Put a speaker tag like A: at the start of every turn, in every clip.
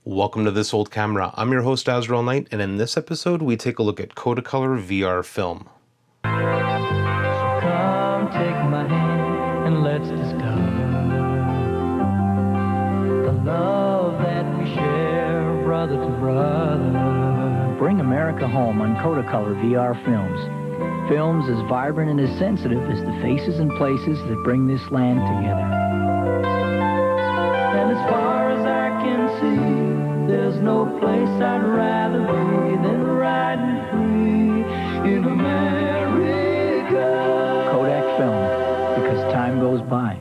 A: Welcome to This Old Camera. I'm your host Azriel Knight, and in this episode we take a look at Kodacolor VR film.
B: So come take my hand and let's discover the love that we share, brother to brother.
C: Bring America home on Kodacolor VR films. Films as vibrant and as sensitive as the faces and places that bring this land together.
B: And as far as I can see, there's no place I'd rather be than riding free in America.
C: Kodak film, because time goes by.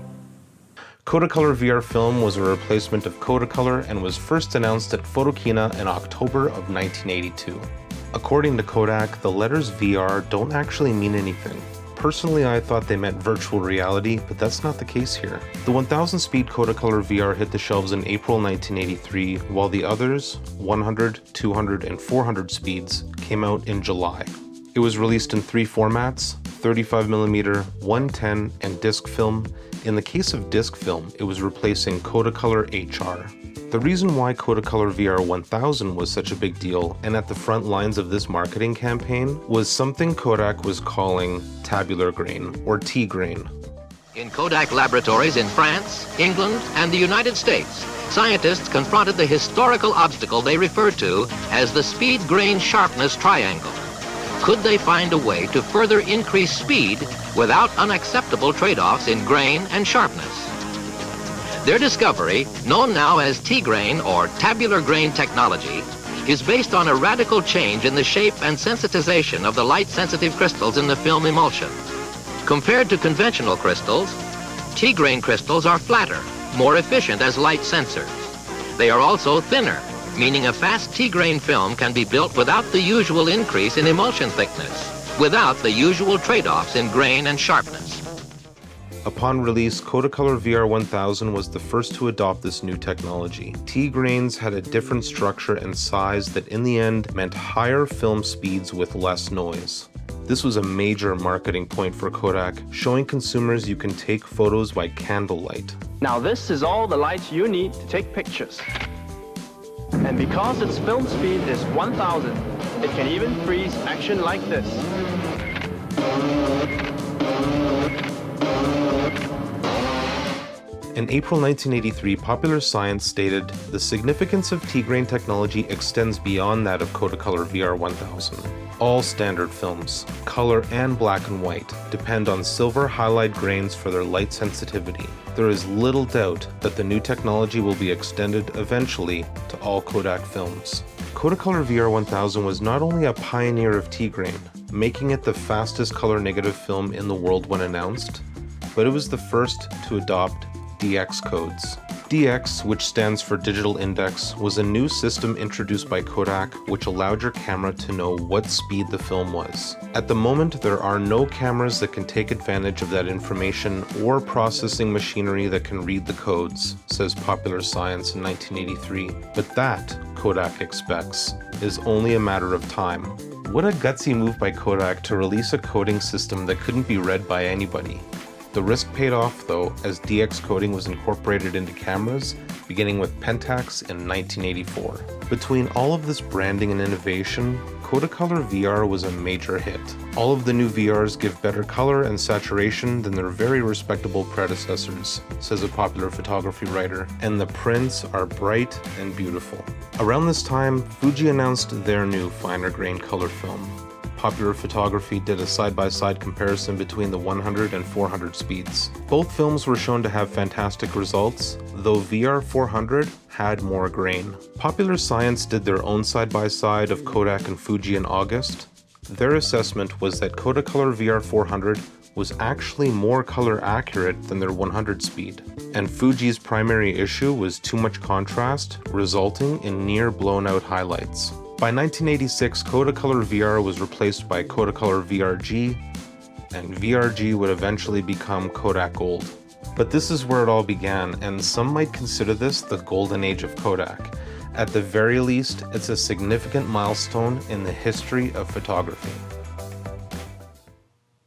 A: Kodacolor VR film was a replacement of Kodacolor and was first announced at Photokina in October of 1982. According to Kodak, the letters VR don't actually mean anything. Personally, I thought they meant virtual reality, but that's not the case here. The 1000 speed Kodacolor VR hit the shelves in April 1983, while the others, 100, 200, and 400 speeds, came out in July. It was released in three formats: 35mm, 110, and disc film. In the case of disc film, it was replacing Kodacolor HR. The reason why Kodacolor VR 1000 was such a big deal and at the front lines of this marketing campaign was something Kodak was calling tabular grain, or T-grain.
D: In Kodak laboratories in France, England, and the United States, scientists confronted the historical obstacle they referred to as the speed-grain sharpness triangle. Could they find a way to further increase speed without unacceptable trade-offs in grain and sharpness? Their discovery, known now as T-grain or tabular grain technology, is based on a radical change in the shape and sensitization of the light-sensitive crystals in the film emulsion. Compared to conventional crystals, T-grain crystals are flatter, more efficient as light sensors. They are also thinner, meaning a fast T-grain film can be built without the usual increase in emulsion thickness, without the usual trade-offs in grain and sharpness.
A: Upon release, Kodacolor VR 1000 was the first to adopt this new technology. T-grains had a different structure and size that in the end meant higher film speeds with less noise. This was a major marketing point for Kodak, showing consumers you can take photos by candlelight.
E: Now this is all the light you need to take pictures. And because its film speed is 1000, it can even freeze action like this.
A: In April 1983, Popular Science stated, "The significance of T-grain technology extends beyond that of Kodacolor VR 1000. All standard films, color and black and white, depend on silver halide grains for their light sensitivity. There is little doubt that the new technology will be extended eventually to all Kodak films." Kodacolor VR 1000 was not only a pioneer of T-grain, making it the fastest color negative film in the world when announced, but it was the first to adopt DX codes. DX, which stands for Digital Index, was a new system introduced by Kodak which allowed your camera to know what speed the film was. At the moment, there are no cameras that can take advantage of that information or processing machinery that can read the codes, says Popular Science in 1983. But that, Kodak expects, is only a matter of time. What a gutsy move by Kodak to release a coding system that couldn't be read by anybody. The risk paid off though, as DX coding was incorporated into cameras, beginning with Pentax in 1984. Between all of this branding and innovation, Kodacolor VR was a major hit. All of the new VRs give better color and saturation than their very respectable predecessors, says a popular photography writer, and the prints are bright and beautiful. Around this time, Fuji announced their new finer grain color film. Popular Photography did a side-by-side comparison between the 100 and 400 speeds. Both films were shown to have fantastic results, though VR 400 had more grain. Popular Science did their own side-by-side of Kodak and Fuji in August. Their assessment was that Kodacolor VR 400 was actually more color accurate than their 100 speed, and Fuji's primary issue was too much contrast, resulting in near blown-out highlights. By 1986, Kodacolor VR was replaced by Kodacolor VRG, and VRG would eventually become Kodak Gold. But this is where it all began, and some might consider this the golden age of Kodak. At the very least, it's a significant milestone in the history of photography.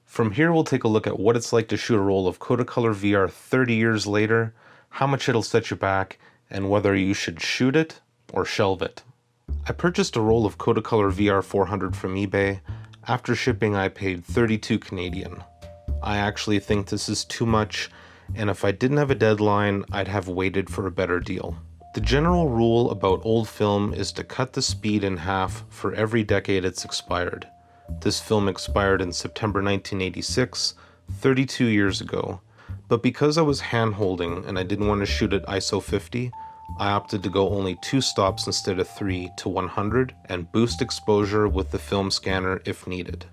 A: From here, we'll take a look at what it's like to shoot a roll of Kodacolor VR 30 years later, how much it'll set you back, and whether you should shoot it or shelve it. I purchased a roll of Kodacolor VR 400 from eBay. After shipping, I paid 32 Canadian. I actually think this is too much, and if I didn't have a deadline, I'd have waited for a better deal. The general rule about old film is to cut the speed in half for every decade it's expired. This film expired in September 1986, 32 years ago, but because I was hand-holding and I didn't want to shoot at ISO 50, I opted to go only 2 stops instead of 3 to 100 and boost exposure with the film scanner if needed.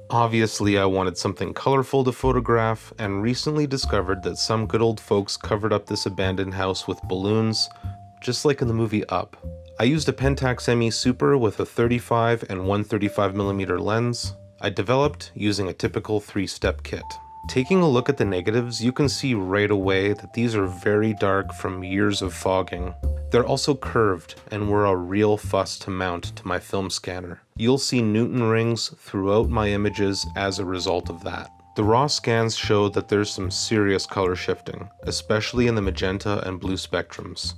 A: Obviously, I wanted something colorful to photograph and recently discovered that some good old folks covered up this abandoned house with balloons, just like in the movie Up. I used a Pentax ME Super with a 35 and 135mm lens I developed using a typical 3-step kit. Taking a look at the negatives, you can see right away that these are very dark from years of fogging. They're also curved and were a real fuss to mount to my film scanner. You'll see Newton rings throughout my images as a result of that. The raw scans show that there's some serious color shifting, especially in the magenta and blue spectrums.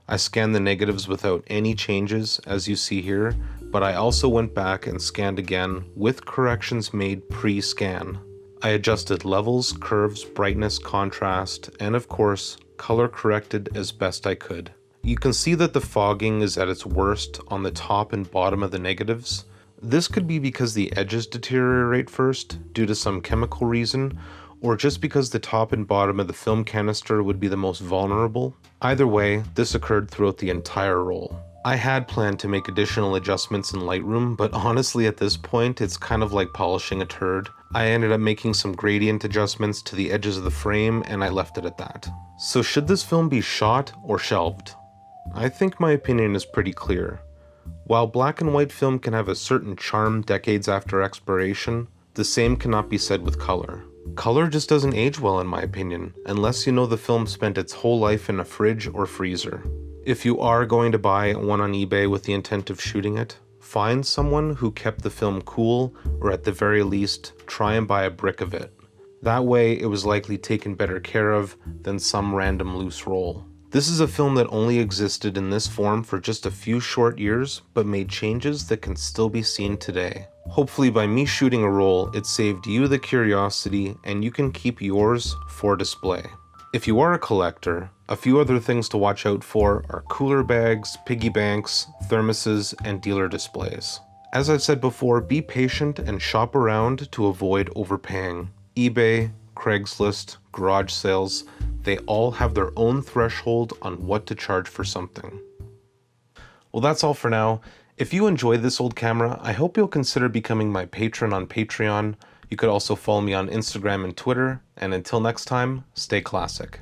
A: I scanned the negatives without any changes, as you see here, but I also went back and scanned again with corrections made pre-scan. I adjusted levels, curves, brightness, contrast, and of course, color corrected as best I could. You can see that the fogging is at its worst on the top and bottom of the negatives. This could be because the edges deteriorate first due to some chemical reason, or just because the top and bottom of the film canister would be the most vulnerable. Either way, this occurred throughout the entire roll. I had planned to make additional adjustments in Lightroom, but honestly at this point it's kind of like polishing a turd. I ended up making some gradient adjustments to the edges of the frame and I left it at that. So should this film be shot or shelved? I think my opinion is pretty clear. While black and white film can have a certain charm decades after expiration, the same cannot be said with color. Color just doesn't age well in my opinion, unless you know the film spent its whole life in a fridge or freezer. If you are going to buy one on eBay with the intent of shooting it, find someone who kept the film cool, or at the very least, try and buy a brick of it. That way it was likely taken better care of than some random loose roll. This is a film that only existed in this form for just a few short years, but made changes that can still be seen today. Hopefully by me shooting a roll, it saved you the curiosity and you can keep yours for display. If you are a collector, a few other things to watch out for are cooler bags, piggy banks, thermoses, and dealer displays. As I've said before, be patient and shop around to avoid overpaying. eBay, Craigslist, garage sales, they all have their own threshold on what to charge for something. Well, that's all for now. If you enjoyed this old camera, I hope you'll consider becoming my patron on Patreon. You could also follow me on Instagram and Twitter, and until next time, stay classic.